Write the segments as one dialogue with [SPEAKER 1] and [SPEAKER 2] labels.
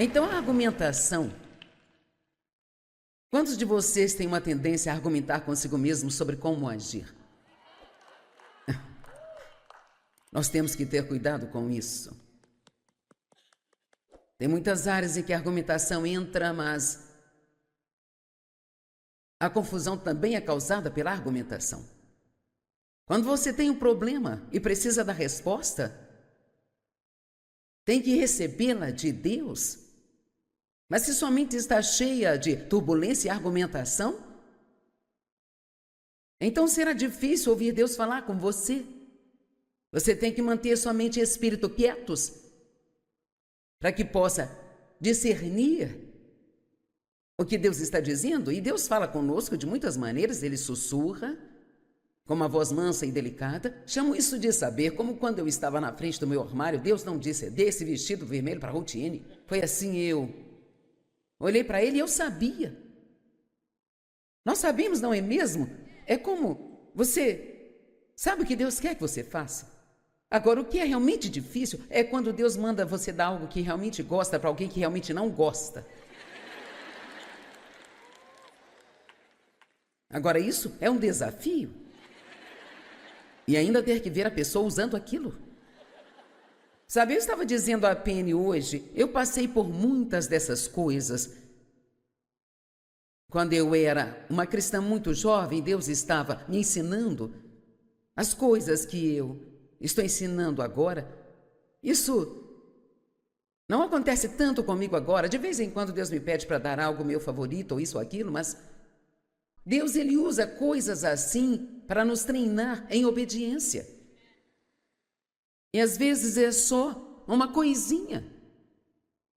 [SPEAKER 1] Então, a argumentação. Quantos de vocês têm uma tendência a argumentar consigo mesmo sobre como agir? Nós temos que ter cuidado com isso. Tem muitas áreas em que a argumentação entra, mas a confusão também é causada pela argumentação. Quando você tem um problema e precisa da resposta, tem que recebê-la de Deus. Mas se sua mente está cheia de turbulência e argumentação, então será difícil ouvir Deus falar com você. Você tem que manter sua mente e espírito quietos para que possa discernir o que Deus está dizendo. E Deus fala conosco de muitas maneiras. Ele sussurra com uma voz mansa e delicada. Chamo isso de saber, como quando eu estava na frente do meu armário, Deus não disse: dê esse vestido vermelho para Routiene. Foi assim, eu olhei para ele e eu sabia. Nós sabemos, não é mesmo? É como você sabe o que Deus quer que você faça. Agora, o que é realmente difícil é quando Deus manda você dar algo que realmente gosta para alguém que realmente não gosta. Agora, isso é um desafio. E ainda ter que ver a pessoa usando aquilo. Sabe, eu estava dizendo a Penny hoje, eu passei por muitas dessas coisas. Quando eu era uma cristã muito jovem, Deus estava me ensinando as coisas que eu estou ensinando agora. Isso não acontece tanto comigo agora. De vez em quando Deus me pede para dar algo meu favorito, ou isso ou aquilo, mas Deus, ele usa coisas assim para nos treinar em obediência. E às vezes é só uma coisinha.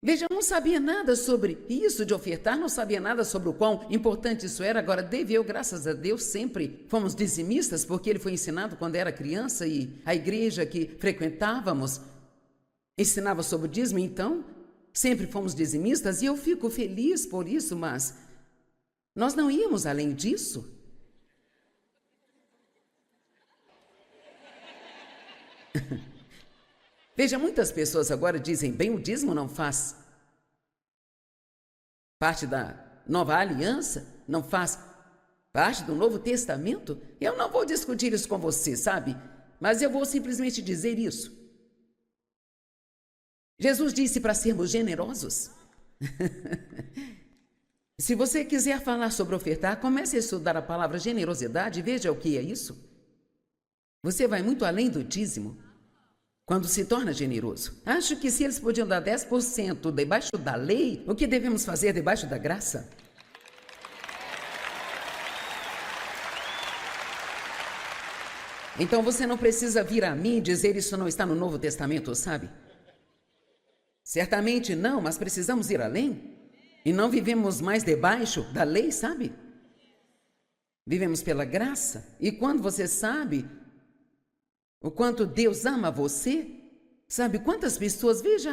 [SPEAKER 1] Veja, eu não sabia nada sobre isso de ofertar, não sabia nada sobre o quão importante isso era. Agora, Dave e eu, graças a Deus, sempre fomos dizimistas, porque ele foi ensinado quando era criança e a igreja que frequentávamos ensinava sobre o dízimo, então sempre fomos dizimistas e eu fico feliz por isso, mas nós não íamos além disso. Veja, muitas pessoas agora dizem, bem, o dízimo não faz parte da nova aliança, não faz parte do Novo Testamento. Eu não vou discutir isso com você, sabe? Mas eu vou simplesmente dizer isso. Jesus disse para sermos generosos. Se você quiser falar sobre ofertar, comece a estudar a palavra generosidade e veja o que é isso. Você vai muito além do dízimo quando se torna generoso. Acho que se eles podiam dar 10% debaixo da lei, o que devemos fazer debaixo da graça? Então você não precisa vir a mim e dizer isso não está no Novo Testamento, sabe? Certamente não, mas precisamos ir além. E não vivemos mais debaixo da lei, sabe? Vivemos pela graça. E quando você sabe o quanto Deus ama você, sabe quantas pessoas, veja,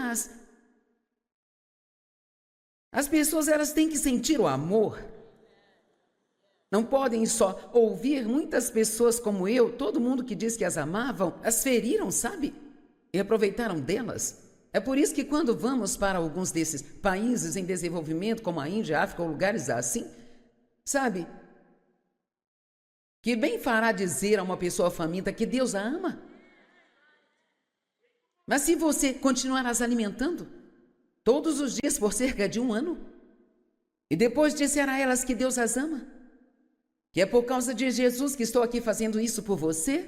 [SPEAKER 1] as pessoas, elas têm que sentir o amor. Não podem só ouvir. Muitas pessoas como eu, todo mundo que diz que as amavam, as feriram, sabe? E aproveitaram delas. É por isso que quando vamos para alguns desses países em desenvolvimento, como a Índia, a África, ou lugares assim, sabe? Que bem fará dizer a uma pessoa faminta que Deus a ama. Mas se você continuar as alimentando todos os dias por cerca de 1 ano, e depois disser a elas que Deus as ama, que é por causa de Jesus que estou aqui fazendo isso por você,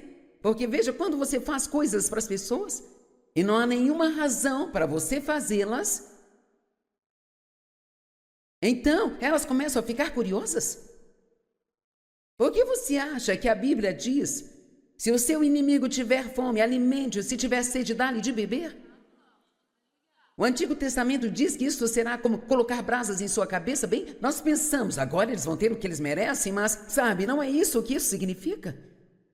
[SPEAKER 1] porque veja, quando você faz coisas para as pessoas, e não há nenhuma razão para você fazê-las, então elas começam a ficar curiosas. Por que você acha que a Bíblia diz, se o seu inimigo tiver fome, alimente-o, se tiver sede, dá-lhe de beber? O Antigo Testamento diz que isso será como colocar brasas em sua cabeça. Bem, nós pensamos, agora eles vão ter o que eles merecem, mas, sabe, não é isso que isso significa.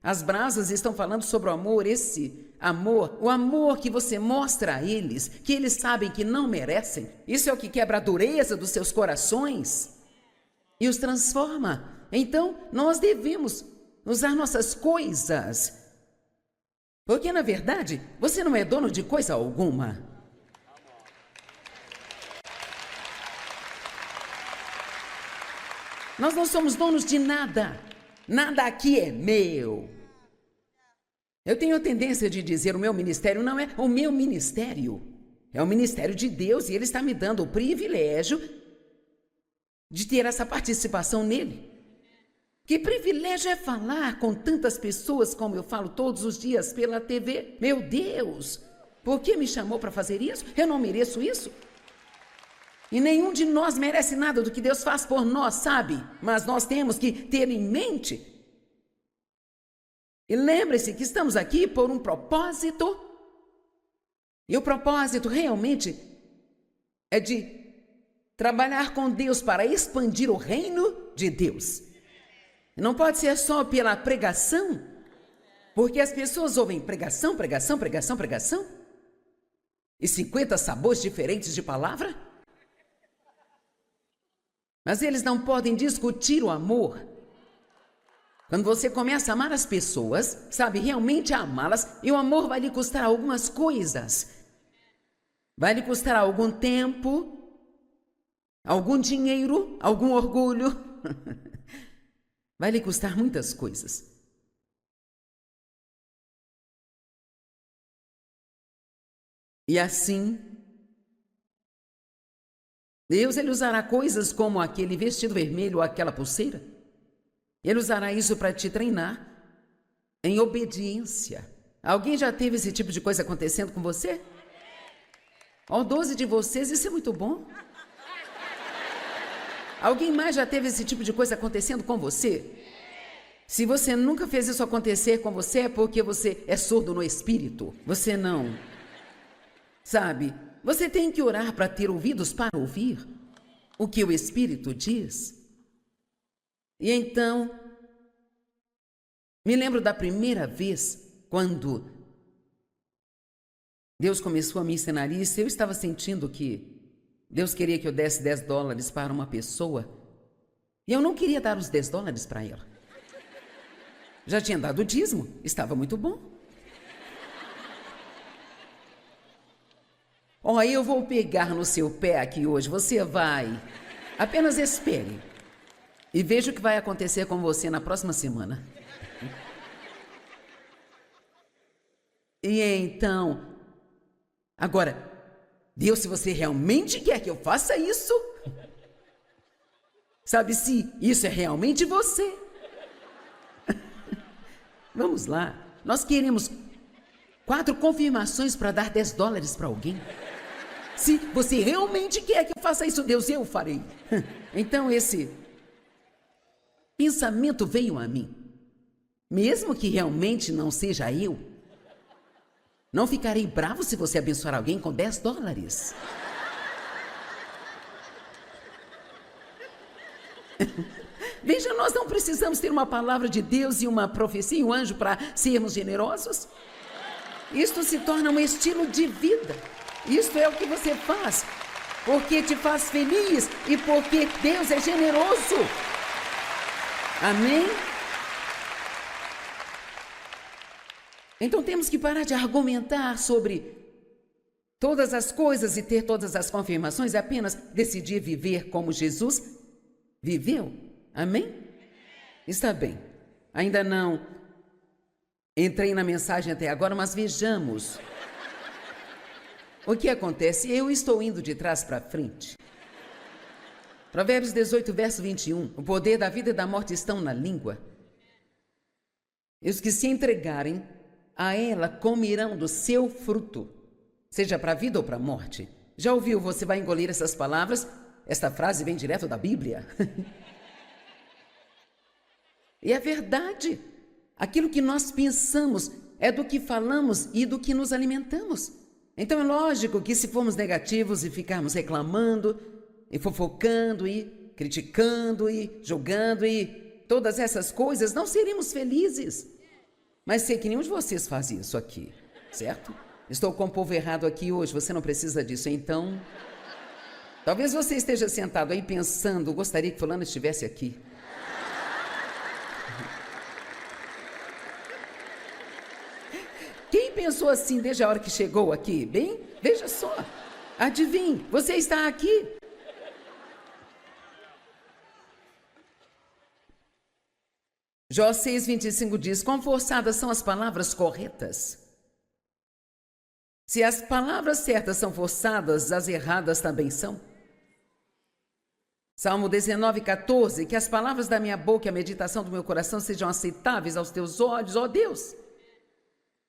[SPEAKER 1] As brasas estão falando sobre o amor, esse amor, o amor que você mostra a eles, que eles sabem que não merecem. Isso é o que quebra a dureza dos seus corações e os transforma. Então, nós devemos usar nossas coisas, porque, na verdade, você não é dono de coisa alguma. Nós não somos donos de nada. Nada aqui é meu. Eu tenho a tendência de dizer: o meu ministério não é o meu ministério. É o ministério de Deus e Ele está me dando o privilégio de ter essa participação nele. Que privilégio é falar com tantas pessoas como eu falo todos os dias pela TV. Meu Deus, por que me chamou para fazer isso? Eu não mereço isso. E nenhum de nós merece nada do que Deus faz por nós, sabe? Mas nós temos que ter em mente. E lembre-se que estamos aqui por um propósito. E o propósito realmente é de trabalhar com Deus para expandir o reino de Deus. Não pode ser só pela pregação, porque as pessoas ouvem pregação, pregação, pregação, pregação, e 50 sabores diferentes de palavra. Mas eles não podem discutir o amor. Quando você começa a amar as pessoas, sabe, realmente amá-las, e o amor vai lhe custar algumas coisas. Vai lhe custar algum tempo, algum dinheiro, algum orgulho. Vai lhe custar muitas coisas. E assim, Deus, Ele usará coisas como aquele vestido vermelho ou aquela pulseira. Ele usará isso para te treinar em obediência. Alguém já teve esse tipo de coisa acontecendo com você? 12 de vocês, isso é muito bom. Alguém mais já teve esse tipo de coisa acontecendo com você? Se você nunca fez isso acontecer com você, é porque você é surdo no espírito. Você não. Sabe, você tem que orar para ter ouvidos para ouvir o que o Espírito diz. E então, me lembro da primeira vez quando Deus começou a me ensinar isso. Eu estava sentindo que Deus queria que eu desse $10 para uma pessoa. E eu não queria dar os $10 para ela. Já tinha dado o dízimo, estava muito bom. Eu vou pegar no seu pé aqui hoje, você vai. Apenas espere. E veja o que vai acontecer com você na próxima semana. E então, agora, Deus, se você realmente quer que eu faça isso, sabe, se isso é realmente você. Vamos lá, nós queremos 4 confirmações para dar $10 para alguém. Se você realmente quer que eu faça isso, Deus, eu farei. Então esse pensamento veio a mim. Mesmo que realmente não seja eu, não ficarei bravo se você abençoar alguém com $10. Veja, nós não precisamos ter uma palavra de Deus e uma profecia e um anjo para sermos generosos. Isto se torna um estilo de vida. Isto é o que você faz, porque te faz feliz e porque Deus é generoso. Amém? Então temos que parar de argumentar sobre todas as coisas e ter todas as confirmações, e apenas decidir viver como Jesus viveu. Amém? Está bem. Ainda não entrei na mensagem até agora, mas vejamos o que acontece. Eu estou indo de trás para frente. Provérbios 18, verso 21. O poder da vida e da morte estão na língua. E os que se entregarem a ela comerão do seu fruto, seja para a vida ou para a morte. Já ouviu? Você vai engolir essas palavras? Esta frase vem direto da Bíblia. E é verdade. Aquilo que nós pensamos é do que falamos e do que nos alimentamos. Então é lógico que se formos negativos e ficarmos reclamando e fofocando e criticando e julgando e todas essas coisas, não seremos felizes. Mas sei que nenhum de vocês faz isso aqui, certo? Estou com o povo errado aqui hoje, você não precisa disso. Então, talvez você esteja sentado aí pensando, gostaria que fulano estivesse aqui. Quem pensou assim desde a hora que chegou aqui? Bem, veja só, adivinhe, você está aqui. Jó 6:25 diz: quão forçadas são as palavras corretas. Se as palavras certas são forçadas, as erradas também são. Salmo 19:14, que as palavras da minha boca e a meditação do meu coração sejam aceitáveis aos teus olhos, ó Deus.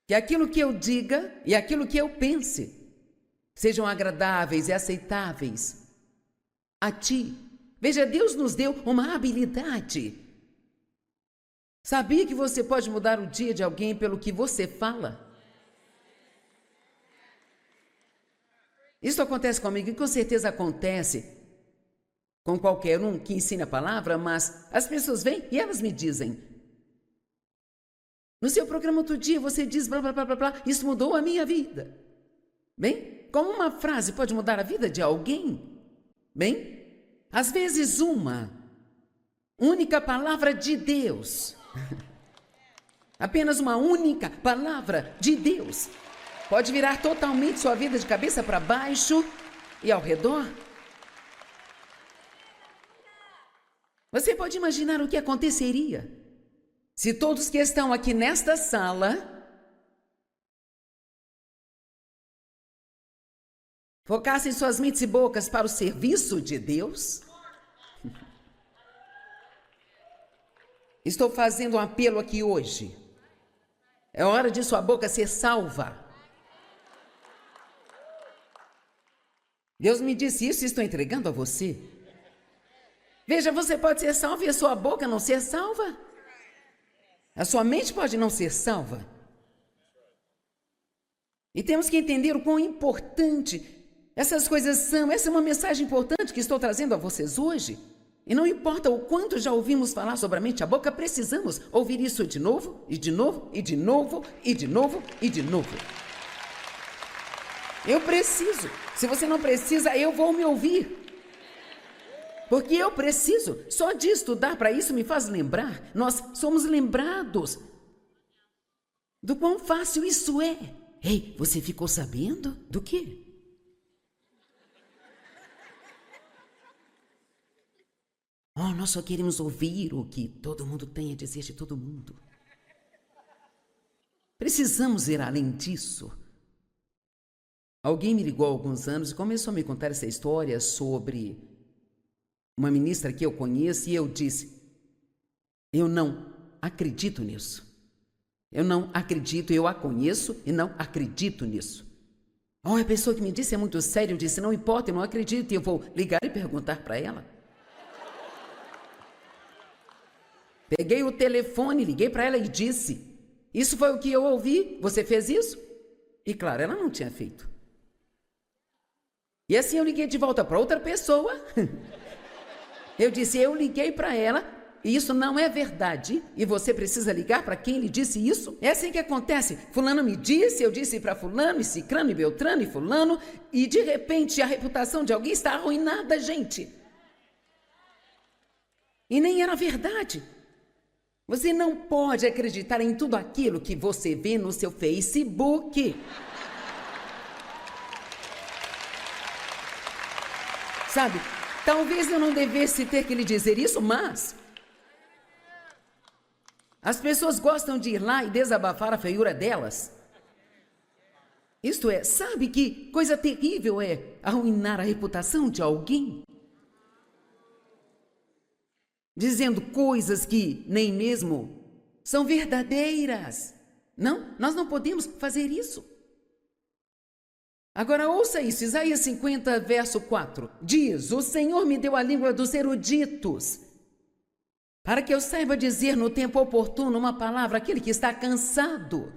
[SPEAKER 1] Que aquilo que eu diga e aquilo que eu pense sejam agradáveis e aceitáveis a ti. Veja, Deus nos deu uma habilidade. Sabia que você pode mudar o dia de alguém pelo que você fala? Isso acontece comigo e com certeza acontece com qualquer um que ensine a palavra, mas as pessoas vêm e elas me dizem: no seu programa outro dia você diz blá, blá, blá, blá, blá, isso mudou a minha vida. Bem, como uma frase pode mudar a vida de alguém? Bem, às vezes uma única palavra de Deus, apenas uma única palavra de Deus, pode virar totalmente sua vida de cabeça para baixo e ao redor. Você pode imaginar o que aconteceria se todos que estão aqui nesta sala focassem suas mentes e bocas para o serviço de Deus? Estou fazendo um apelo aqui hoje. É hora de sua boca ser salva. Deus me disse isso e estou entregando a você. Veja, você pode ser salvo e a sua boca não ser salva. A sua mente pode não ser salva. E temos que entender o quão importante essas coisas são. Essa é uma mensagem importante que estou trazendo a vocês hoje. E não importa o quanto já ouvimos falar sobre a mente e a boca, precisamos ouvir isso de novo, e de novo, e de novo, e de novo, e de novo. Eu preciso. Se você não precisa, eu vou me ouvir. Porque eu preciso. Só de estudar para isso me faz lembrar. Nós somos lembrados do quão fácil isso é. Ei, você ficou sabendo do quê? Oh, nós só queremos ouvir o que todo mundo tem a dizer de todo mundo. Precisamos ir além disso. Alguém me ligou há alguns anos e começou a me contar essa história sobre uma ministra que eu conheço, e eu disse: eu não acredito nisso. Eu não acredito, eu a conheço e não acredito nisso. Oh, a pessoa que me disse é muito séria. Eu disse: não importa, eu não acredito, e eu vou ligar e perguntar para ela. Peguei o telefone, liguei para ela e disse: isso foi o que eu ouvi, você fez isso? E claro, ela não tinha feito. E assim eu liguei de volta para outra pessoa. Eu disse: eu liguei para ela e isso não é verdade. E você precisa ligar para quem lhe disse isso? É assim que acontece. Fulano me disse, eu disse para fulano, e cicrano, e beltrano, e fulano. E de repente a reputação de alguém está arruinada, gente. E nem era verdade. Você não pode acreditar em tudo aquilo que você vê no seu Facebook. Sabe, talvez eu não devesse ter que lhe dizer isso, mas as pessoas gostam de ir lá e desabafar a feiura delas. Isto é, sabe que coisa terrível é arruinar a reputação de alguém? Dizendo coisas que nem mesmo são verdadeiras. Não, nós não podemos fazer isso. Agora ouça isso, Isaías 50, verso 4. Diz: o Senhor me deu a língua dos eruditos, para que eu saiba dizer no tempo oportuno uma palavra àquele que está cansado.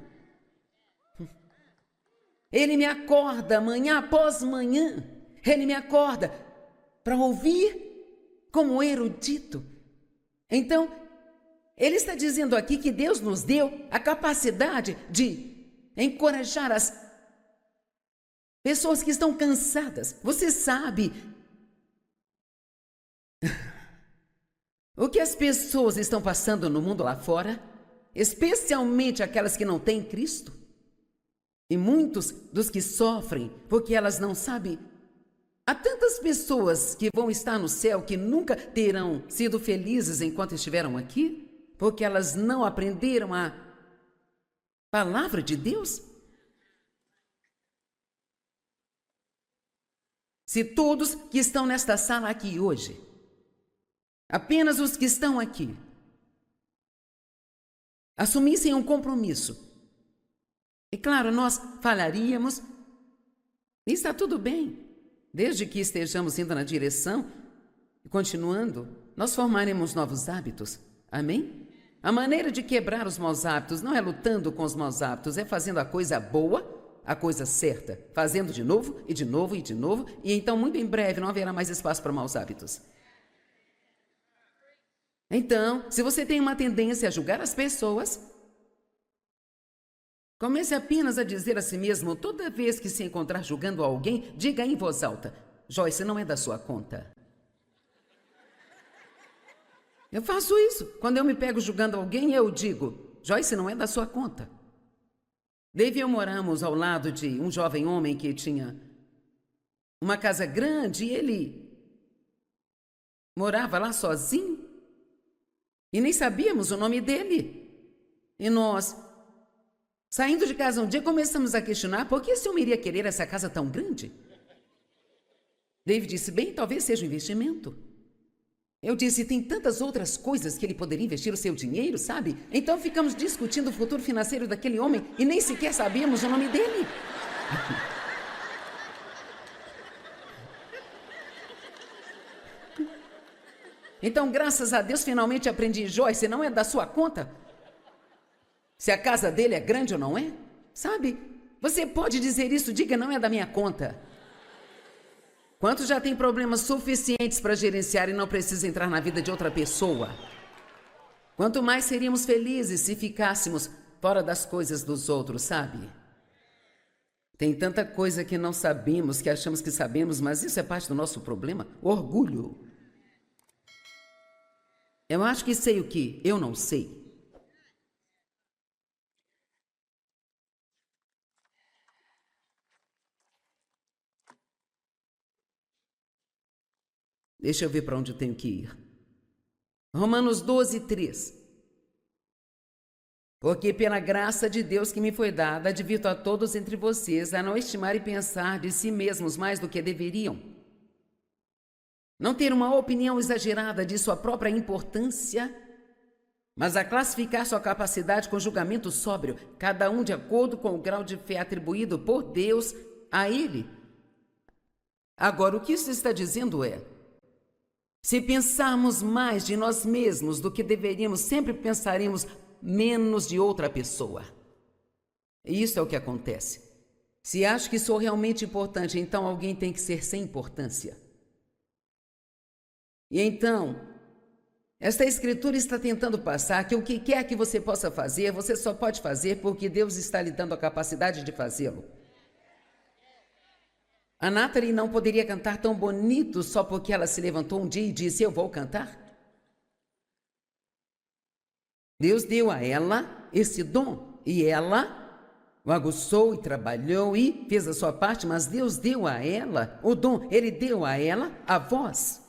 [SPEAKER 1] Ele me acorda manhã após manhã. Ele me acorda para ouvir como erudito. Então, ele está dizendo aqui que Deus nos deu a capacidade de encorajar as pessoas que estão cansadas. Você sabe o que as pessoas estão passando no mundo lá fora? Especialmente aquelas que não têm Cristo. E muitos dos que sofrem porque elas não sabem. Há tantas pessoas que vão estar no céu que nunca terão sido felizes enquanto estiveram aqui. Porque elas não aprenderam a palavra de Deus? Se todos que estão nesta sala aqui hoje, apenas os que estão aqui, assumissem um compromisso, e claro, nós falharíamos, e está tudo bem, desde que estejamos indo na direção e continuando, nós formaremos novos hábitos, amém? A maneira de quebrar os maus hábitos não é lutando com os maus hábitos, é fazendo a coisa boa, a coisa certa, fazendo de novo, e de novo, e de novo, e então muito em breve não haverá mais espaço para maus hábitos. Então, se você tem uma tendência a julgar as pessoas, comece apenas a dizer a si mesmo, toda vez que se encontrar julgando alguém, diga em voz alta, Joyce, não é da sua conta. Eu faço isso. Quando eu me pego julgando alguém, eu digo, Joyce, não é da sua conta. Dave e eu moramos ao lado de um jovem homem que tinha uma casa grande e ele morava lá sozinho e nem sabíamos o nome dele. E nós, saindo de casa um dia, começamos a questionar por que esse homem iria querer essa casa tão grande. Dave disse, bem, talvez seja um investimento. Eu disse, tem tantas outras coisas que ele poderia investir o seu dinheiro, sabe? Então ficamos discutindo o futuro financeiro daquele homem e nem sequer sabíamos o nome dele. Então, graças a Deus, finalmente aprendi, Joyce, não é da sua conta? Se a casa dele é grande ou não é? Sabe? Você pode dizer isso, diga, não é da minha conta. Quantos já têm problemas suficientes para gerenciar e não precisam entrar na vida de outra pessoa? Quanto mais seríamos felizes se ficássemos fora das coisas dos outros, sabe? Tem tanta coisa que não sabemos, que achamos que sabemos, mas isso é parte do nosso problema. Orgulho. Eu acho que sei o que eu não sei. Deixa eu ver para onde eu tenho que ir. Romanos 12, 3. Porque pela graça de Deus que me foi dada, advirto a todos entre vocês a não estimar e pensar de si mesmos mais do que deveriam. Não ter uma opinião exagerada de sua própria importância, mas a classificar sua capacidade com julgamento sóbrio, cada um de acordo com o grau de fé atribuído por Deus a ele. Agora, o que isso está dizendo é, se pensarmos mais de nós mesmos do que deveríamos, sempre pensaremos menos de outra pessoa. E isso é o que acontece. Se acho que sou realmente importante, então alguém tem que ser sem importância. E então, esta escritura está tentando passar que o que quer que você possa fazer, você só pode fazer porque Deus está lhe dando a capacidade de fazê-lo. A Natalie não poderia cantar tão bonito só porque ela se levantou um dia e disse, eu vou cantar. Deus deu a ela esse dom e ela o aguçou e trabalhou e fez a sua parte, mas Deus deu a ela o dom, Ele deu a ela a voz.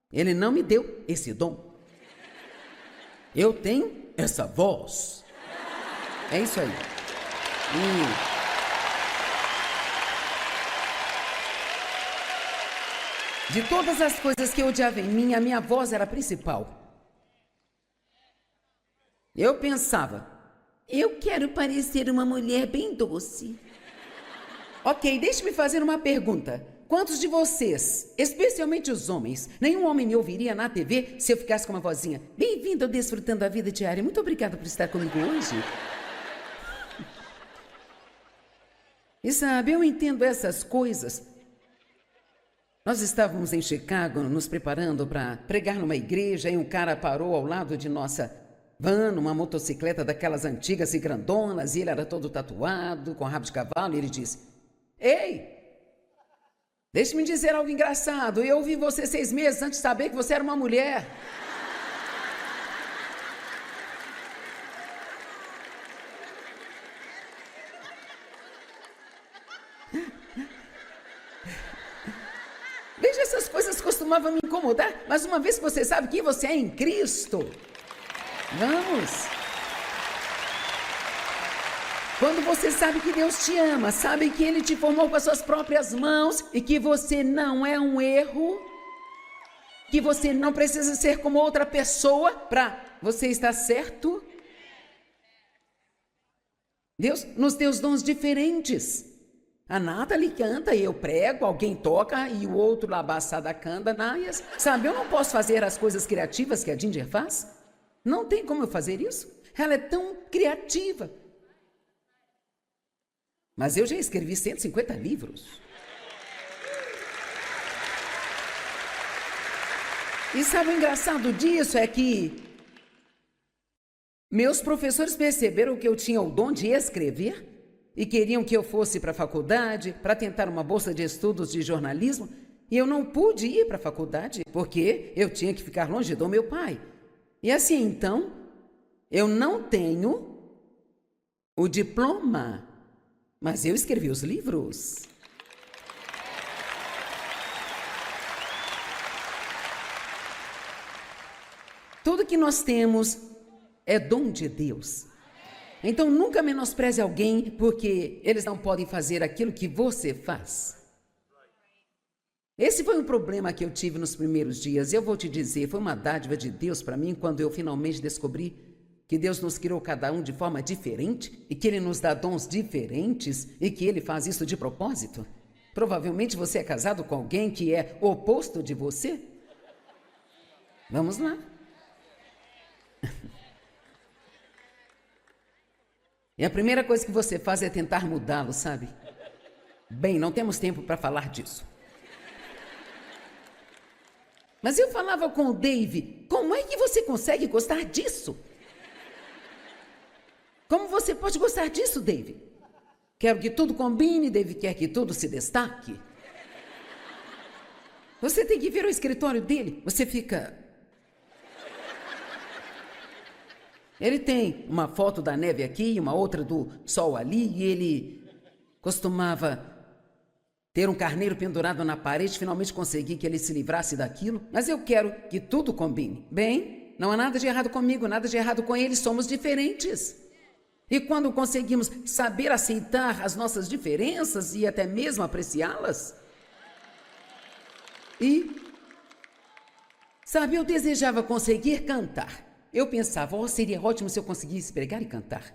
[SPEAKER 1] Ele não me deu esse dom. Eu tenho essa voz. É isso aí. De todas as coisas que eu odiava em mim, a minha voz era a principal. Eu pensava, eu quero parecer uma mulher bem doce. Ok, deixe-me fazer uma pergunta. Quantos de vocês, especialmente os homens, nenhum homem me ouviria na TV se eu ficasse com uma vozinha? Bem-vindo ao Desfrutando a Vida Diária. Muito obrigada por estar comigo hoje. E sabe, eu entendo essas coisas. Nós estávamos em Chicago nos preparando para pregar numa igreja e um cara parou ao lado de nossa van, uma motocicleta daquelas antigas e grandonas, e ele era todo tatuado, com rabo de cavalo, e ele disse, ei, deixe-me dizer algo engraçado, eu ouvi você 6 meses antes de saber que você era uma mulher. Veja, essas coisas costumavam me incomodar, mas uma vez que você sabe que você é em Cristo, Vamos! Quando você sabe que Deus te ama, sabe que Ele te formou com as suas próprias mãos e que você não é um erro, que você não precisa ser como outra pessoa para você estar certo. Deus nos deu os dons diferentes. A Nathalie canta e eu prego, alguém toca e o outro lá abaçada canta, Nayas. Sabe, eu não posso fazer as coisas criativas que a Ginger faz. Não tem como eu fazer isso. Ela é tão criativa. Mas eu já escrevi 150 livros. E sabe o engraçado disso é que meus professores perceberam que eu tinha o dom de escrever e queriam que eu fosse para a faculdade para tentar uma bolsa de estudos de jornalismo e eu não pude ir para a faculdade porque eu tinha que ficar longe do meu pai. E assim, então, eu não tenho o diploma, mas eu escrevi os livros. Tudo que nós temos é dom de Deus. Então, nunca menospreze alguém porque eles não podem fazer aquilo que você faz. Esse foi um problema que eu tive nos primeiros dias. Eu vou te dizer, foi uma dádiva de Deus para mim quando eu finalmente descobri que Deus nos criou cada um de forma diferente e que Ele nos dá dons diferentes e que Ele faz isso de propósito. Provavelmente você é casado com alguém que é o oposto de você. Vamos lá. E a primeira coisa que você faz é tentar mudá-lo, sabe? Bem, não temos tempo para falar disso. Mas eu falava com o Dave, como é que você consegue gostar disso? Como você pode gostar disso, Dave? Quero que tudo combine, Dave quer que tudo se destaque. Você tem que ver o escritório dele, você fica... Ele tem uma foto da neve aqui, uma outra do sol ali, e ele costumava ter um carneiro pendurado na parede, finalmente consegui que ele se livrasse daquilo. Mas eu quero que tudo combine. Bem, não há nada de errado comigo, nada de errado com ele, somos diferentes. E quando conseguimos saber aceitar as nossas diferenças e até mesmo apreciá-las, sabe, eu desejava conseguir cantar. Eu pensava, seria ótimo se eu conseguisse pregar e cantar.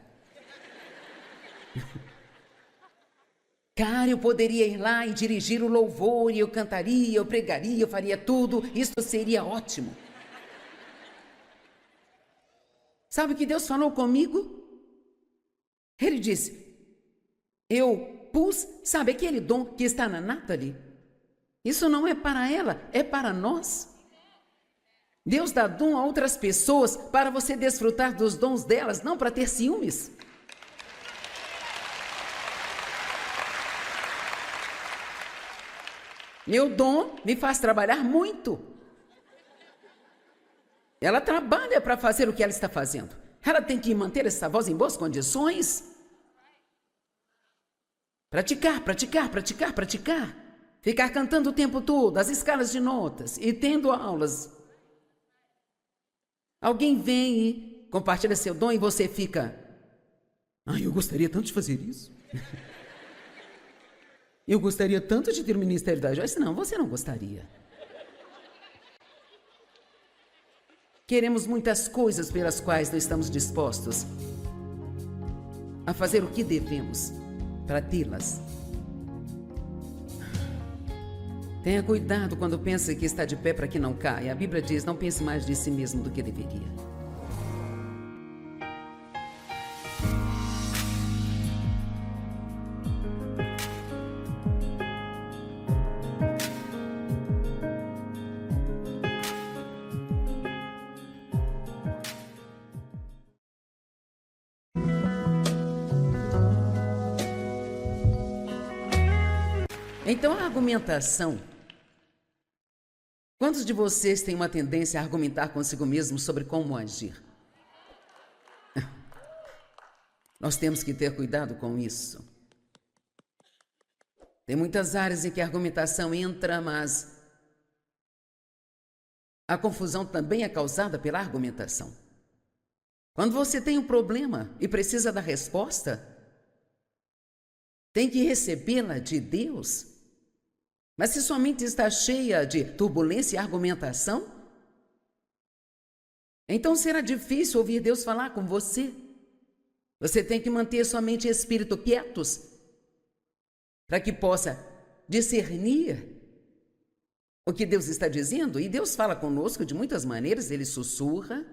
[SPEAKER 1] Cara, eu poderia ir lá e dirigir o louvor, e eu cantaria, eu pregaria, eu faria tudo, isso seria ótimo. Sabe o que Deus falou comigo? Ele disse, eu pus, sabe aquele dom que está na Nathalie? Isso não é para ela, é para nós. Deus dá dom a outras pessoas para você desfrutar dos dons delas, não para ter ciúmes. Meu dom me faz trabalhar muito. Ela trabalha para fazer o que ela está fazendo. Ela tem que manter essa voz em boas condições. Praticar, praticar, praticar, praticar. Ficar cantando o tempo todo, as escalas de notas e tendo aulas. Alguém vem e compartilha seu dom e você fica... eu gostaria tanto de fazer isso. Eu gostaria tanto de ter o ministério da Joyce. Não, você não gostaria. Queremos muitas coisas pelas quais não estamos dispostos a fazer o que devemos para tê-las. Tenha cuidado quando pensa que está de pé para que não caia. A Bíblia diz, não pense mais de si mesmo do que deveria. Então, a argumentação. Quantos de vocês têm uma tendência a argumentar consigo mesmo sobre como agir? Nós temos que ter cuidado com isso. Tem muitas áreas em que a argumentação entra, mas a confusão também é causada pela argumentação. Quando você tem um problema e precisa da resposta, tem que recebê-la de Deus. Mas se sua mente está cheia de turbulência e argumentação, então será difícil ouvir Deus falar com você. Você tem que manter sua mente e espírito quietos para que possa discernir o que Deus está dizendo. E Deus fala conosco de muitas maneiras. Ele sussurra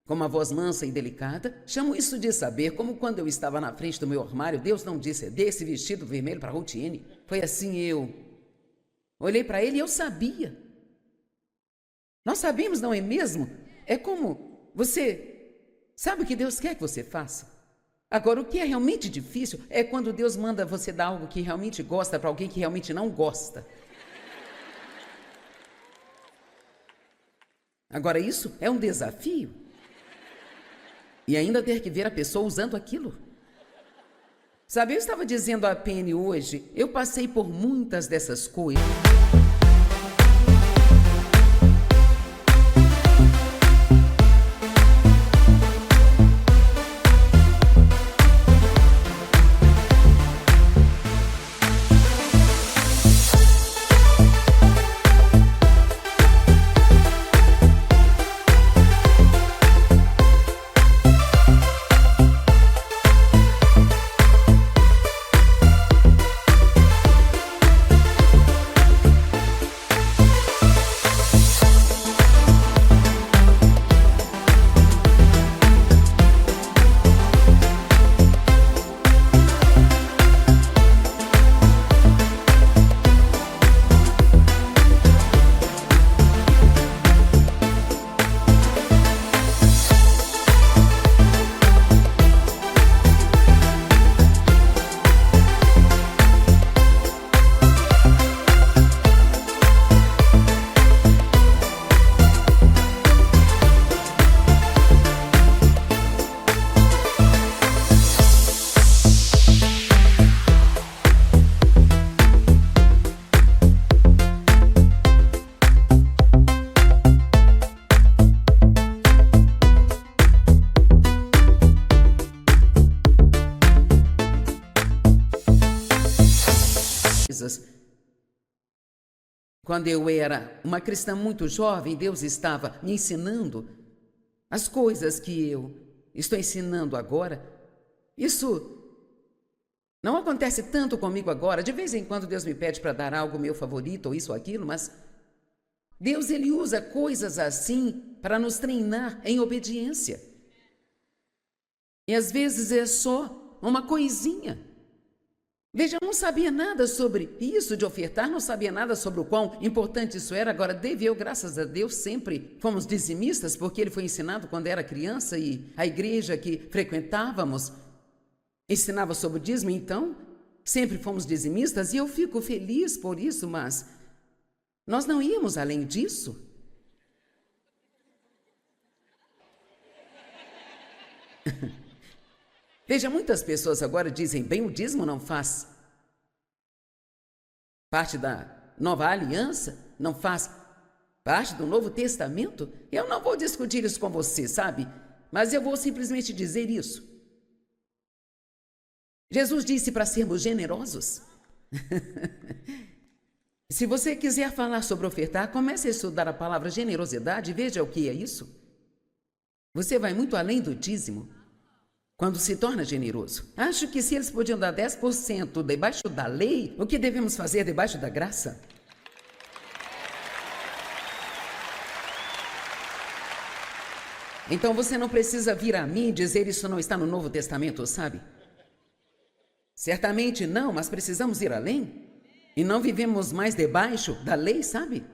[SPEAKER 1] com uma voz mansa e delicada. Chamo isso de saber, como quando eu estava na frente do meu armário, Deus não disse: dê esse vestido vermelho para Ruth-N. Foi assim, eu olhei para ele e eu sabia. Nós sabemos, não é mesmo? É como você sabe o que Deus quer que você faça. Agora, o que é realmente difícil é quando Deus manda você dar algo que realmente gosta para alguém que realmente não gosta. Agora, isso é um desafio. E ainda ter que ver a pessoa usando aquilo. Sabe, eu estava dizendo a Penny hoje, eu passei por muitas dessas coisas. Quando eu era uma cristã muito jovem, Deus estava me ensinando as coisas que eu estou ensinando agora. Isso não acontece tanto comigo agora. De vez em quando Deus me pede para dar algo meu favorito, ou isso ou aquilo, mas Deus, ele usa coisas assim para nos treinar em obediência. E às vezes é só uma coisinha. Veja, eu não sabia nada sobre isso de ofertar, não sabia nada sobre o quão importante isso era. Agora, David, eu, graças a Deus, sempre fomos dizimistas, porque ele foi ensinado quando era criança e a igreja que frequentávamos ensinava sobre o dízimo, então sempre fomos dizimistas e eu fico feliz por isso, mas nós não íamos além disso. Veja, muitas pessoas agora dizem, bem, o dízimo não faz parte da nova aliança, não faz parte do Novo Testamento. Eu não vou discutir isso com você, sabe? Mas eu vou simplesmente dizer isso. Jesus disse para sermos generosos. Se você quiser falar sobre ofertar, comece a estudar a palavra generosidade e veja o que é isso. Você vai muito além do dízimo quando se torna generoso. Acho que se eles podiam dar 10% debaixo da lei, o que devemos fazer debaixo da graça? Então você não precisa vir a mim e dizer isso não está no Novo Testamento, sabe? Certamente não, mas precisamos ir além. E não vivemos mais debaixo da lei, sabe?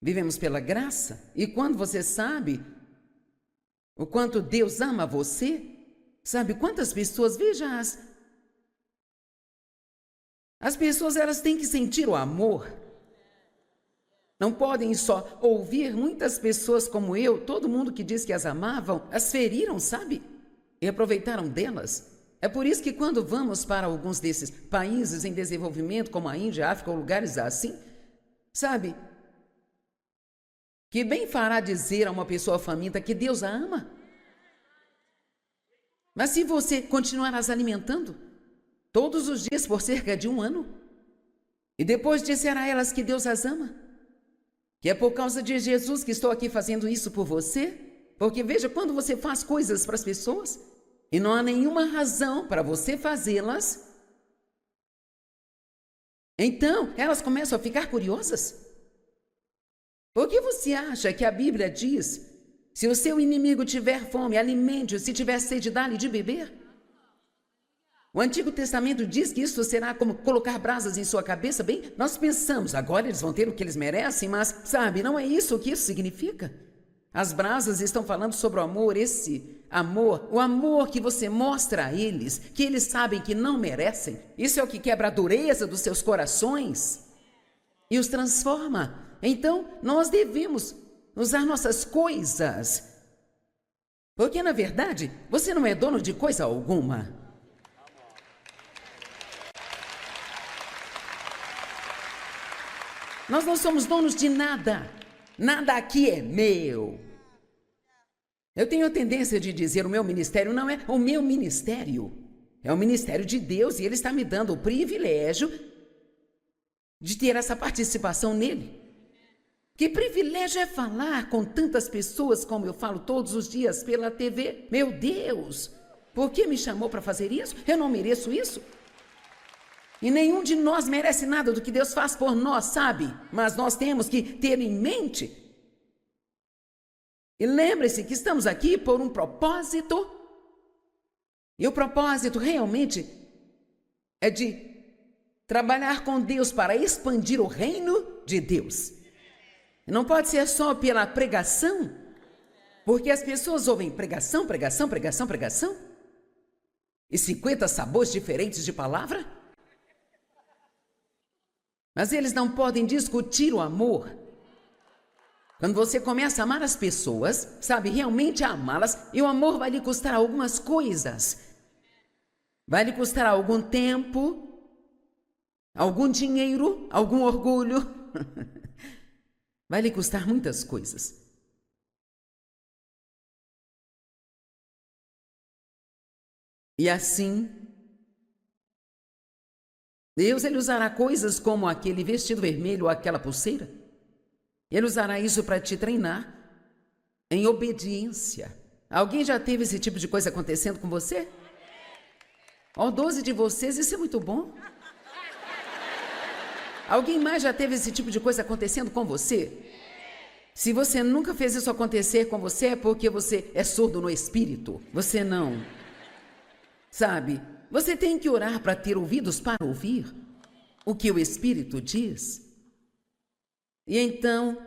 [SPEAKER 1] Vivemos pela graça. E quando você sabe o quanto Deus ama você, sabe quantas pessoas, veja, as pessoas, elas têm que sentir o amor. Não podem só ouvir. Muitas pessoas como eu, todo mundo que diz que as amavam, as feriram, sabe? E aproveitaram delas. É por isso que quando vamos para alguns desses países em desenvolvimento, como a Índia, a África ou lugares assim, sabe? Que bem fará dizer a uma pessoa faminta que Deus a ama. Mas se você continuar as alimentando todos os dias por cerca de 1 ano, e depois disser a elas que Deus as ama, que é por causa de Jesus que estou aqui fazendo isso por você, porque veja, quando você faz coisas para as pessoas e não há nenhuma razão para você fazê-las, então elas começam a ficar curiosas. Por que você acha que a Bíblia diz: se o seu inimigo tiver fome, alimente-o, se tiver sede, dá-lhe de beber? O Antigo Testamento diz que isso será como colocar brasas em sua cabeça. Bem, nós pensamos, agora eles vão ter o que eles merecem, mas, sabe, não é isso que isso significa. As brasas estão falando sobre o amor, esse amor, o amor que você mostra a eles, que eles sabem que não merecem. Isso é o que quebra a dureza dos seus corações e os transforma. Então, nós devemos usar nossas coisas, porque, na verdade, você não é dono de coisa alguma. Nós não somos donos de nada. Nada aqui é meu. Eu tenho a tendência de dizer: o meu ministério não é o meu ministério. É o ministério de Deus e Ele está me dando o privilégio de ter essa participação nele. Que privilégio é falar com tantas pessoas como eu falo todos os dias pela TV. Meu Deus, por que me chamou para fazer isso? Eu não mereço isso. E nenhum de nós merece nada do que Deus faz por nós, sabe? Mas nós temos que ter em mente. E lembre-se que estamos aqui por um propósito. E o propósito realmente é de trabalhar com Deus para expandir o reino de Deus. Não pode ser só pela pregação, porque as pessoas ouvem pregação, pregação, pregação, pregação, e 50 sabores diferentes de palavra. Mas eles não podem discutir o amor. Quando você começa a amar as pessoas, sabe, realmente amá-las, e o amor vai lhe custar algumas coisas. Vai lhe custar algum tempo, algum dinheiro, algum orgulho. Vai lhe custar muitas coisas. E assim, Deus, Ele usará coisas como aquele vestido vermelho ou aquela pulseira. Ele usará isso para te treinar em obediência. Alguém já teve esse tipo de coisa acontecendo com você? 12 de vocês, isso é muito bom. Alguém mais já teve esse tipo de coisa acontecendo com você? Se você nunca fez isso acontecer com você, é porque você é surdo no espírito. Você não. Sabe, você tem que orar para ter ouvidos para ouvir o que o Espírito diz. E então,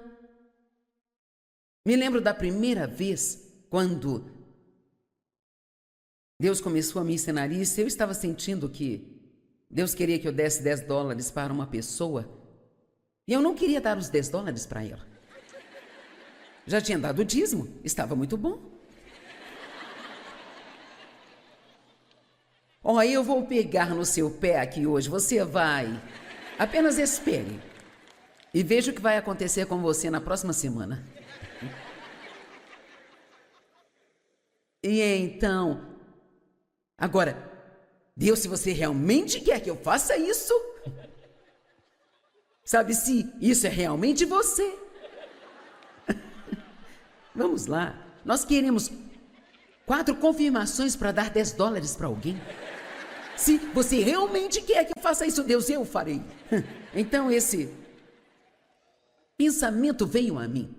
[SPEAKER 1] me lembro da primeira vez quando Deus começou a me ensinar isso. Eu estava sentindo que Deus queria que eu desse $10 para uma pessoa e eu não queria dar os $10 para ela. Já tinha dado o dízimo, estava muito bom. Eu vou pegar no seu pé aqui hoje, você vai. Apenas espere e veja o que vai acontecer com você na próxima semana. E então, agora, Deus, se você realmente quer que eu faça isso, sabe, se isso é realmente você. Vamos lá, nós queremos 4 confirmações para dar $10 para alguém. Se você realmente quer que eu faça isso, Deus, eu farei. Então esse pensamento veio a mim.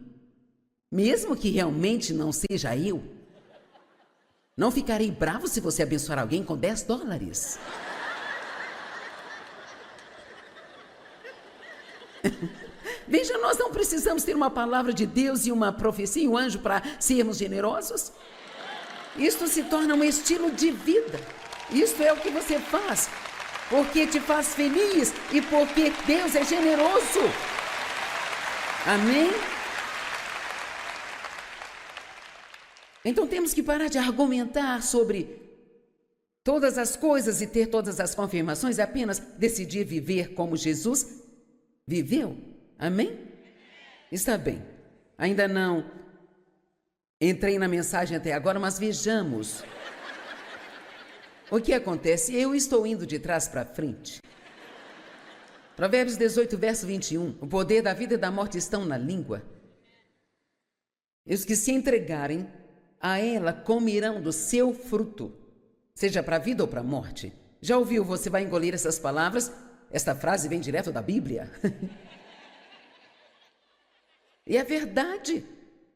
[SPEAKER 1] Mesmo que realmente não seja eu, não ficarei bravo se você abençoar alguém com $10. Veja, nós não precisamos ter uma palavra de Deus e uma profecia e um anjo para sermos generosos. Isto se torna um estilo de vida. Isto é o que você faz, porque te faz feliz e porque Deus é generoso. Amém? Então temos que parar de argumentar sobre todas as coisas e ter todas as confirmações, é apenas decidir viver como Jesus viveu. Amém? Está bem. Ainda não entrei na mensagem até agora, mas vejamos O que acontece? Eu estou indo de trás para frente. Provérbios 18, verso 21. O poder da vida e da morte estão na língua. E os que se entregarem a ela comerão do seu fruto, seja para a vida ou para a morte. Já ouviu, você vai engolir essas palavras? Esta frase vem direto da Bíblia. E é verdade.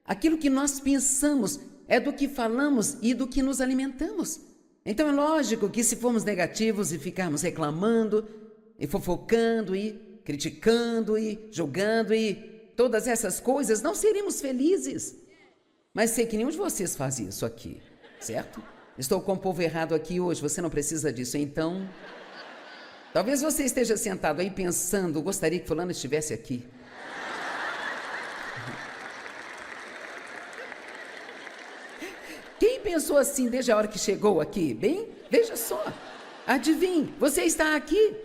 [SPEAKER 1] Aquilo que nós pensamos é do que falamos e do que nos alimentamos. Então é lógico que se formos negativos e ficarmos reclamando e fofocando e criticando e julgando e todas essas coisas, não seremos felizes. Mas sei que nenhum de vocês faz isso aqui, certo? Estou com o povo errado aqui hoje, você não precisa disso, então... Talvez você esteja sentado aí pensando, gostaria que fulano estivesse aqui. Quem pensou assim desde a hora que chegou aqui? Bem, veja só, adivinhe, você está aqui.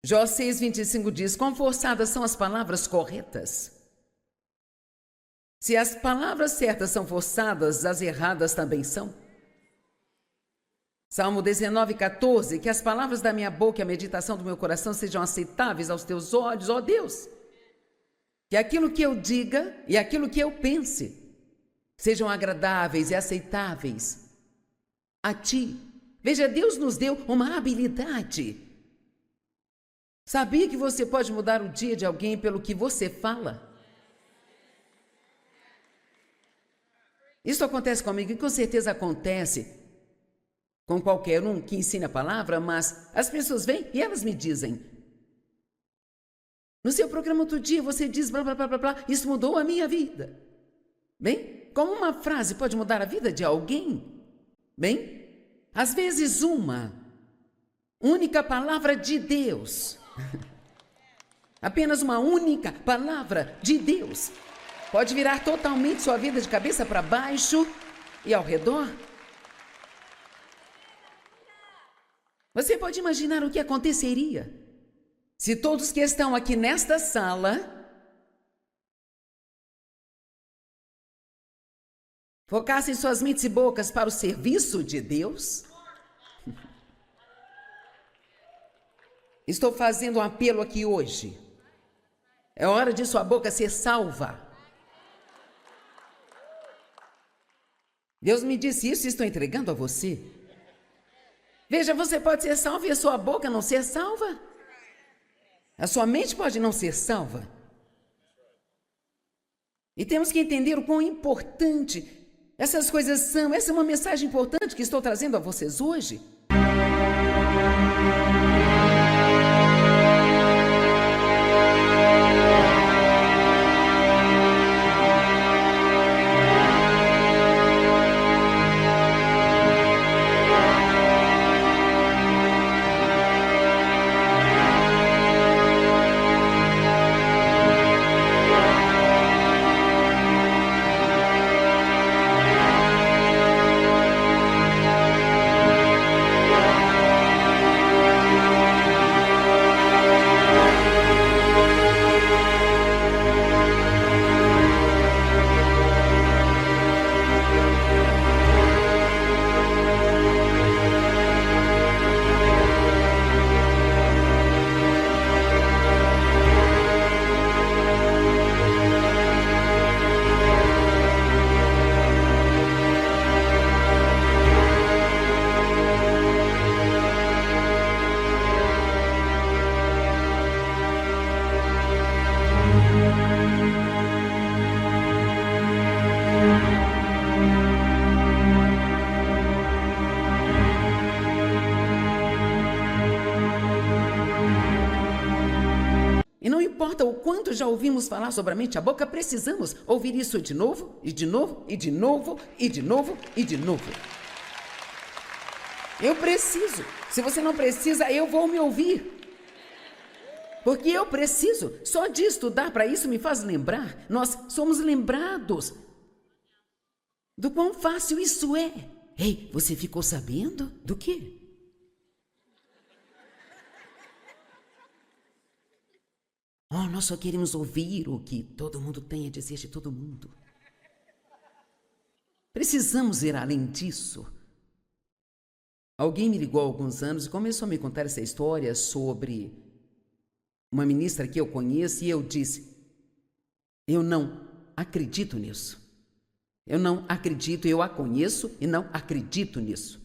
[SPEAKER 1] Jó 6,25 diz, quão forçadas são as palavras corretas. Se as palavras certas são forçadas, as erradas também são. Salmo 19,14, que as palavras da minha boca e a meditação do meu coração sejam aceitáveis aos teus olhos, ó Deus. Que aquilo que eu diga e aquilo que eu pense sejam agradáveis e aceitáveis a ti. Veja, Deus nos deu uma habilidade. Sabia que você pode mudar o dia de alguém pelo que você fala? Isso acontece comigo e com certeza acontece com qualquer um que ensina a palavra, mas as pessoas vêm e elas me dizem, no seu programa outro dia você diz blá, blá, blá, blá, blá, isso mudou a minha vida. Bem, como uma frase pode mudar a vida de alguém? Bem, às vezes uma única palavra de Deus, apenas uma única palavra de Deus, pode virar totalmente sua vida de cabeça para baixo e ao redor. Você pode imaginar o que aconteceria se todos que estão aqui nesta sala focassem suas mentes e bocas para o serviço de Deus? Estou fazendo um apelo aqui hoje. É hora de sua boca ser salva. Deus me disse isso e estou entregando a você. Veja, você pode ser salvo e a sua boca não ser salva. A sua mente pode não ser salva. E temos que entender o quão importante essas coisas são. Essa é uma mensagem importante que estou trazendo a vocês hoje. O quanto já ouvimos falar sobre a mente e a boca, precisamos ouvir isso de novo, e de novo, e de novo, e de novo, e de novo. Eu preciso. Se você não precisa, eu vou me ouvir. Porque eu preciso. Só de estudar para isso me faz lembrar. Nós somos lembrados do quão fácil isso é. Ei, você ficou sabendo do quê? Oh, nós só queremos ouvir o que todo mundo tem a dizer de todo mundo. Precisamos ir além disso. Alguém me ligou há alguns anos e começou a me contar essa história sobre uma ministra que eu conheço, e eu disse: eu não acredito nisso. Eu não acredito, eu a conheço e não acredito nisso.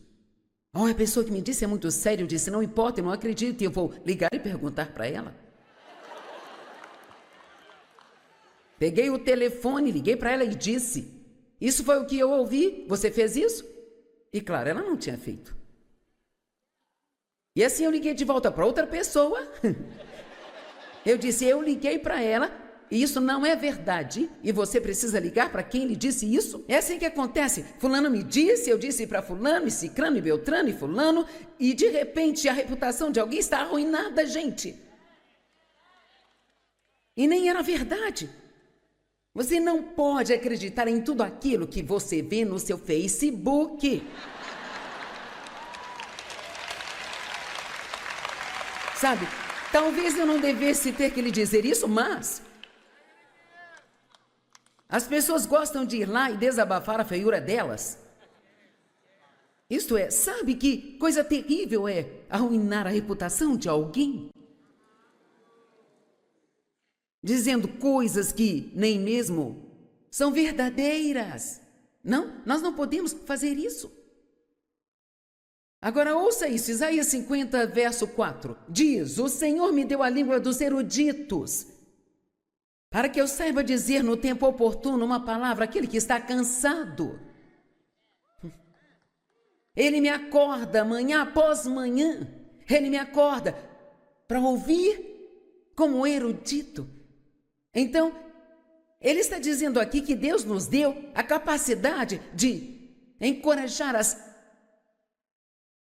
[SPEAKER 1] A pessoa que me disse é muito séria. Eu disse: não importa, eu não acredito, e eu vou ligar e perguntar para ela. Peguei o telefone, liguei para ela e disse: isso foi o que eu ouvi, você fez isso? E claro, ela não tinha feito. E assim eu liguei de volta para outra pessoa. Eu disse: eu liguei para ela e isso não é verdade, e você precisa ligar para quem lhe disse isso. É assim que acontece. Fulano me disse, eu disse para fulano, e cicrano, e beltrano, e fulano, e de repente a reputação de alguém está arruinada, gente. E nem era verdade. Você não pode acreditar em tudo aquilo que você vê no seu Facebook. Sabe, talvez eu não devesse ter que lhe dizer isso, mas as pessoas gostam de ir lá e desabafar a feiura delas. Isto é, sabe que coisa terrível é arruinar a reputação de alguém? Dizendo coisas que nem mesmo são verdadeiras. Não, nós não podemos fazer isso. Agora ouça isso, Isaías 50, verso 4. Diz: o Senhor me deu a língua dos eruditos, para que eu saiba dizer no tempo oportuno uma palavra àquele que está cansado. Ele me acorda manhã após manhã. Ele me acorda para ouvir como um erudito. Então, ele está dizendo aqui que Deus nos deu a capacidade de encorajar as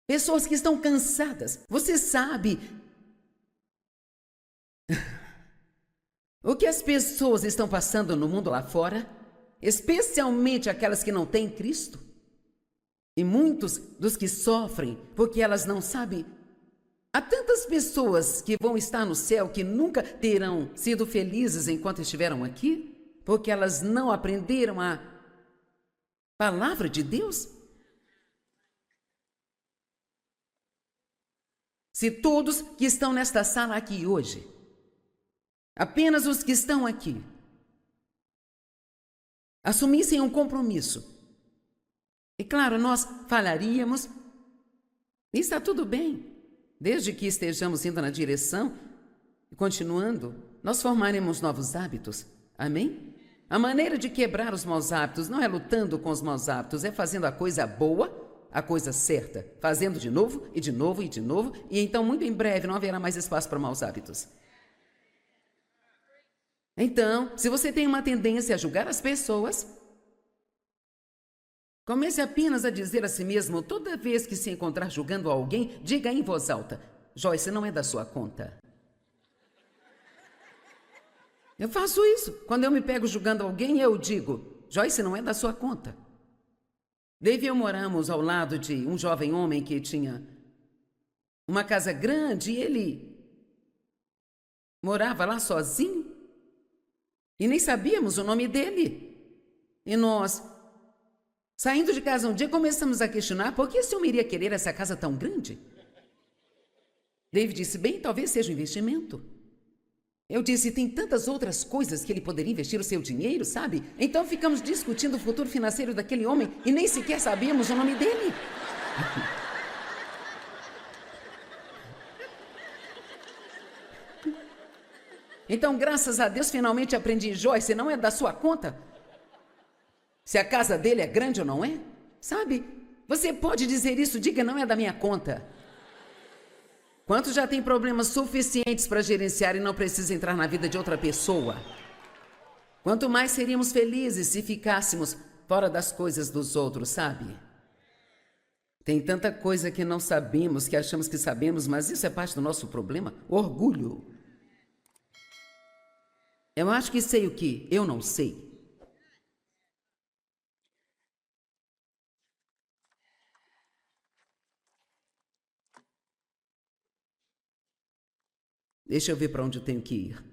[SPEAKER 1] pessoas que estão cansadas. Você sabe o que as pessoas estão passando no mundo lá fora? Especialmente aquelas que não têm Cristo. E muitos dos que sofrem porque elas não sabem. Há tantas pessoas que vão estar no céu que nunca terão sido felizes enquanto estiveram aqui, porque elas não aprenderam a palavra de Deus. Se todos que estão nesta sala aqui hoje, apenas os que estão aqui, assumissem um compromisso, e claro, nós falaríamos, e está tudo bem, desde que estejamos indo na direção e continuando, nós formaremos novos hábitos. Amém? A maneira de quebrar os maus hábitos não é lutando com os maus hábitos, é fazendo a coisa boa, a coisa certa, fazendo de novo e de novo e de novo, e então muito em breve não haverá mais espaço para maus hábitos. Então, se você tem uma tendência a julgar as pessoas, comece apenas a dizer a si mesmo, toda vez que se encontrar julgando alguém, diga em voz alta: Joyce, não é da sua conta. Eu faço isso. Quando eu me pego julgando alguém, eu digo: Joyce, não é da sua conta. Dave e eu moramos ao lado de um jovem homem que tinha uma casa grande e ele morava lá sozinho e nem sabíamos o nome dele. E nós, saindo de casa um dia, começamos a questionar por que esse homem iria querer essa casa tão grande. Dave disse: bem, talvez seja um investimento. Eu disse: tem tantas outras coisas que ele poderia investir o seu dinheiro, sabe? Então ficamos discutindo o futuro financeiro daquele homem e nem sequer sabíamos o nome dele. Então, graças a Deus, finalmente aprendi: Joyce, não é da sua conta. Se a casa dele é grande ou não é, sabe? Você pode dizer isso, diga: não é da minha conta. Quantos já têm problemas suficientes para gerenciar e não precisa entrar na vida de outra pessoa? Quanto mais seríamos felizes se ficássemos fora das coisas dos outros, sabe? Tem tanta coisa que não sabemos, que achamos que sabemos, mas isso é parte do nosso problema. Orgulho. Eu acho que sei o que eu não sei. Deixa eu ver para onde eu tenho que ir.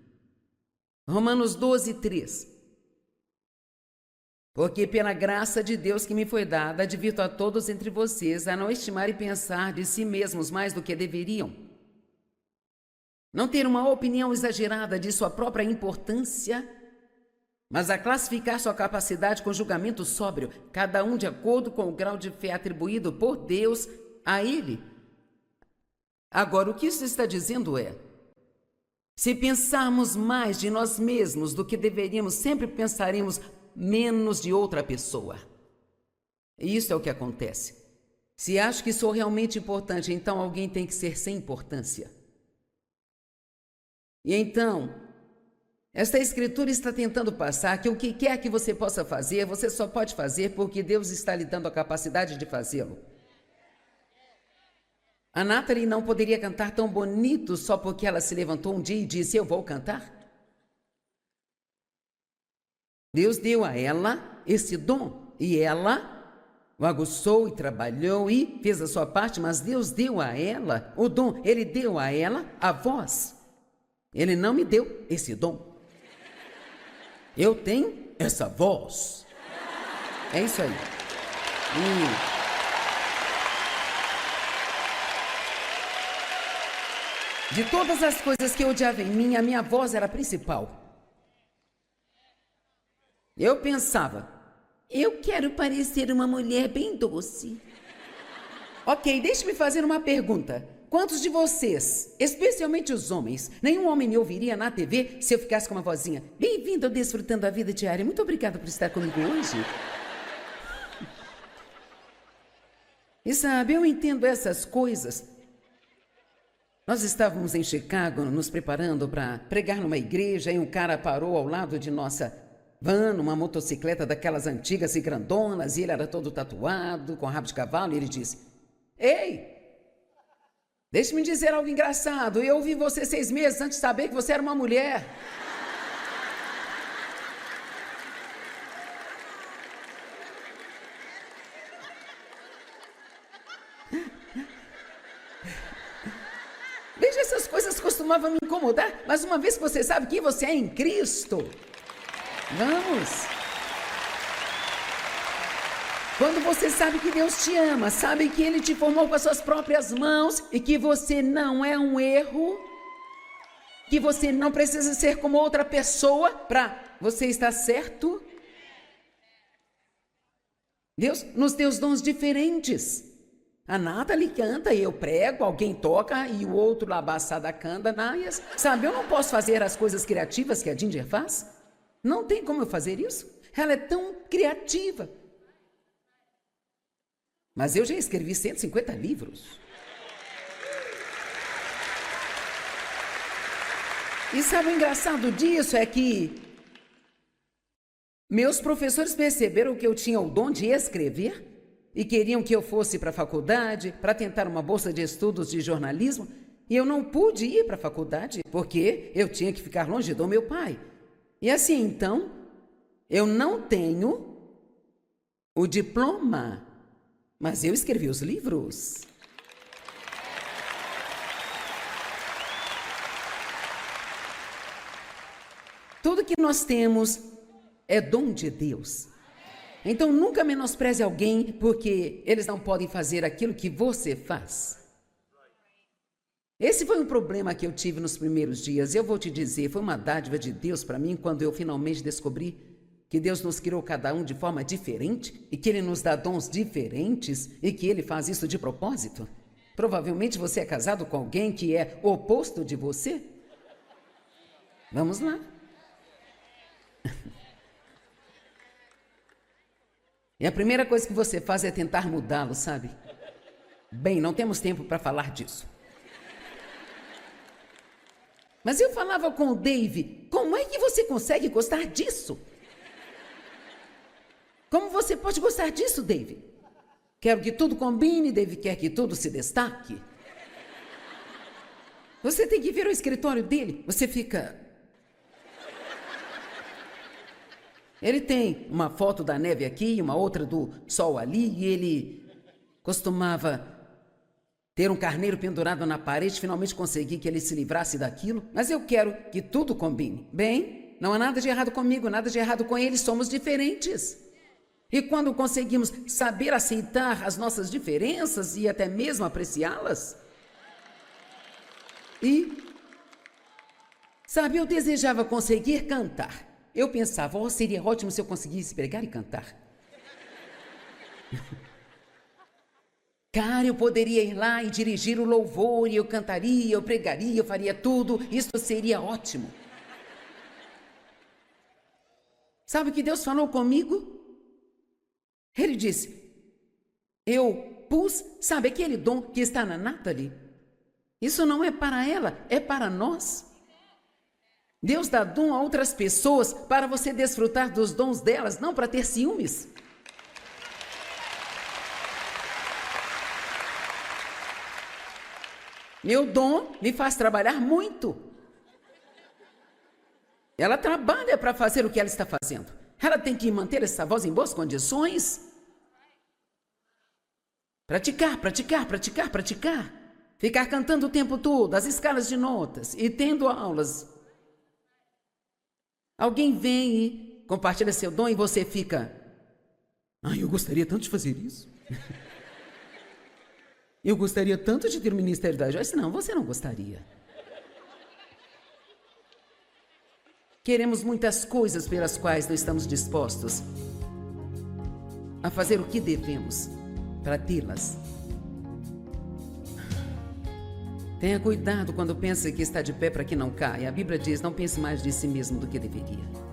[SPEAKER 1] Romanos 12, 3. Porque pela graça de Deus que me foi dada, advirto a todos entre vocês a não estimar e pensar de si mesmos mais do que deveriam. Não ter uma opinião exagerada de sua própria importância, mas a classificar sua capacidade com julgamento sóbrio, cada um de acordo com o grau de fé atribuído por Deus a ele. Agora, o que isso está dizendo é: se pensarmos mais de nós mesmos do que deveríamos, sempre pensaremos menos de outra pessoa. E isso é o que acontece. Se acho que sou realmente importante, então alguém tem que ser sem importância. E então, esta escritura está tentando passar que o que quer que você possa fazer, você só pode fazer porque Deus está lhe dando a capacidade de fazê-lo. A Nathalie não poderia cantar tão bonito só porque ela se levantou um dia e disse: eu vou cantar. Deus deu a ela esse dom e ela o aguçou e trabalhou e fez a sua parte, mas Deus deu a ela o dom, Ele deu a ela a voz. Ele não me deu esse dom. Eu tenho essa voz. É isso aí. De todas as coisas que eu odiava em mim, a minha voz era a principal. Eu pensava: eu quero parecer uma mulher bem doce. Ok, deixe-me fazer uma pergunta. Quantos de vocês, especialmente os homens, nenhum homem me ouviria na TV se eu ficasse com uma vozinha: bem-vindo ao Desfrutando a Vida Diária, muito obrigada por estar comigo hoje. E sabe, eu entendo essas coisas. Nós estávamos em Chicago nos preparando para pregar numa igreja e um cara parou ao lado de nossa van, uma motocicleta daquelas antigas e grandonas, e ele era todo tatuado, com rabo de cavalo, e ele disse: ei, deixe-me dizer algo engraçado, eu ouvi você 6 meses antes de saber que você era uma mulher. Veja, essas coisas costumavam me incomodar, mas uma vez que você sabe quem você é em Cristo, vamos. Quando você sabe que Deus te ama, sabe que Ele te formou com as suas próprias mãos e que você não é um erro, que você não precisa ser como outra pessoa para você estar certo. Deus nos deu os dons diferentes. A Nathalie canta, eu prego, alguém toca e o outro lá abaçada canta. Sabe, eu não posso fazer as coisas criativas que a Ginger faz. Não tem como eu fazer isso. Ela é tão criativa. Mas eu já escrevi 150 livros. E sabe o engraçado disso é que meus professores perceberam que eu tinha o dom de escrever e queriam que eu fosse para a faculdade para tentar uma bolsa de estudos de jornalismo, e eu não pude ir para a faculdade porque eu tinha que ficar longe do meu pai. E assim, então, eu não tenho o diploma, mas eu escrevi os livros. Tudo que nós temos é dom de Deus. Então, nunca menospreze alguém porque eles não podem fazer aquilo que você faz. Esse foi um problema que eu tive nos primeiros dias. Eu vou te dizer, foi uma dádiva de Deus para mim quando eu finalmente descobri que Deus nos criou cada um de forma diferente e que Ele nos dá dons diferentes e que Ele faz isso de propósito. Provavelmente você é casado com alguém que é o oposto de você. Vamos lá. E a primeira coisa que você faz é tentar mudá-lo, sabe? Bem, não temos tempo para falar disso. Mas eu falava com o Dave, como é que você consegue gostar disso? Como você pode gostar disso, Dave? Quero que tudo combine, Dave quer que tudo se destaque. Você tem que ver o escritório dele, você fica... Ele tem uma foto da neve aqui, uma outra do sol ali, e ele costumava ter um carneiro pendurado na parede, finalmente consegui que ele se livrasse daquilo, mas eu quero que tudo combine. Bem, não há nada de errado comigo, nada de errado com ele, somos diferentes. E quando conseguimos saber aceitar as nossas diferenças e até mesmo apreciá-las. Sabe, eu desejava conseguir cantar. Eu pensava, seria ótimo se eu conseguisse pregar e cantar. Cara, eu poderia ir lá e dirigir o louvor, e eu cantaria, eu pregaria, eu faria tudo. Isso seria ótimo. Sabe o que Deus falou comigo? Ele disse, eu pus, sabe aquele dom que está na Nathalie? Isso não é para ela, é para nós. Deus dá dom a outras pessoas para você desfrutar dos dons delas, não para ter ciúmes. Meu dom me faz trabalhar muito. Ela trabalha para fazer o que ela está fazendo. Ela tem que manter essa voz em boas condições. Praticar, praticar, praticar, praticar. Ficar cantando o tempo todo, as escalas de notas e tendo aulas. Alguém vem e compartilha seu dom e você fica... eu gostaria tanto de fazer isso. Eu gostaria tanto de ter o ministério da Joyce. Não, você não gostaria. Queremos muitas coisas pelas quais não estamos dispostos a fazer o que devemos para tê-las. Tenha cuidado quando pensa que está de pé para que não caia. A Bíblia diz, não pense mais de si mesmo do que deveria.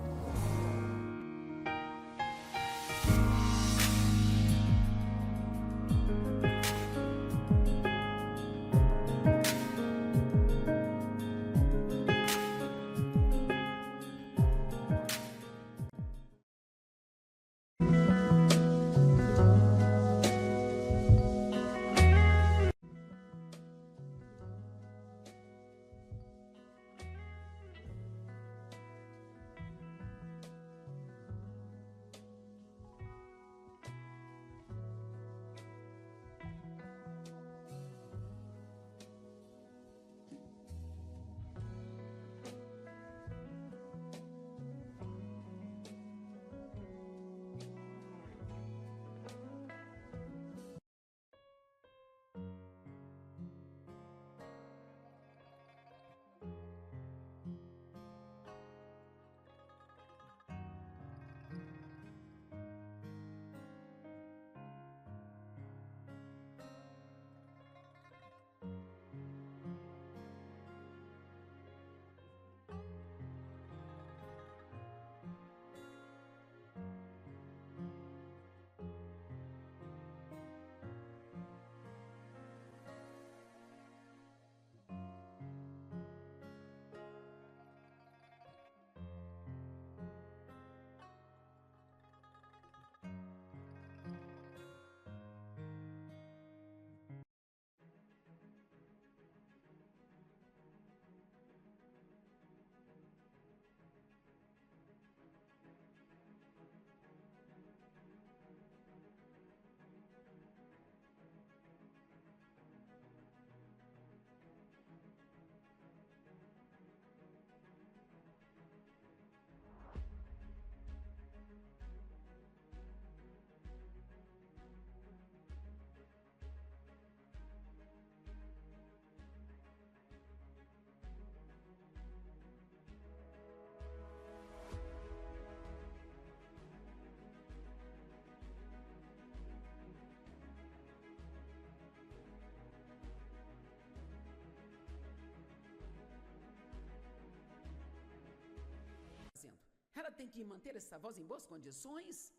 [SPEAKER 1] Ela tem que manter essa voz em boas condições.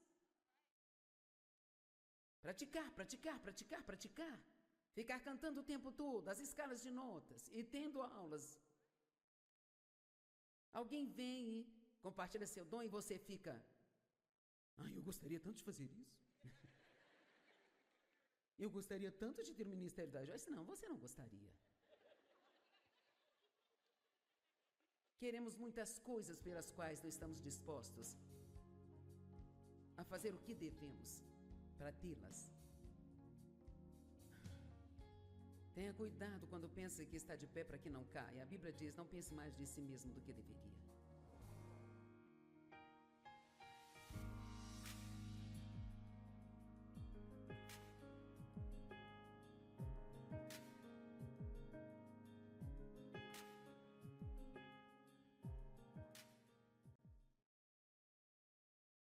[SPEAKER 1] Praticar, praticar, praticar, praticar. Ficar cantando o tempo todo, as escalas de notas e tendo aulas. Alguém vem e compartilha seu dom e você fica... eu gostaria tanto de fazer isso. Eu gostaria tanto de ter o ministério da Joyce. Não, você não gostaria. Queremos muitas coisas pelas quais não estamos dispostos a fazer o que devemos para tê-las. Tenha cuidado quando pensa que está de pé para que não caia. A Bíblia diz, não pense mais de si mesmo do que deveria.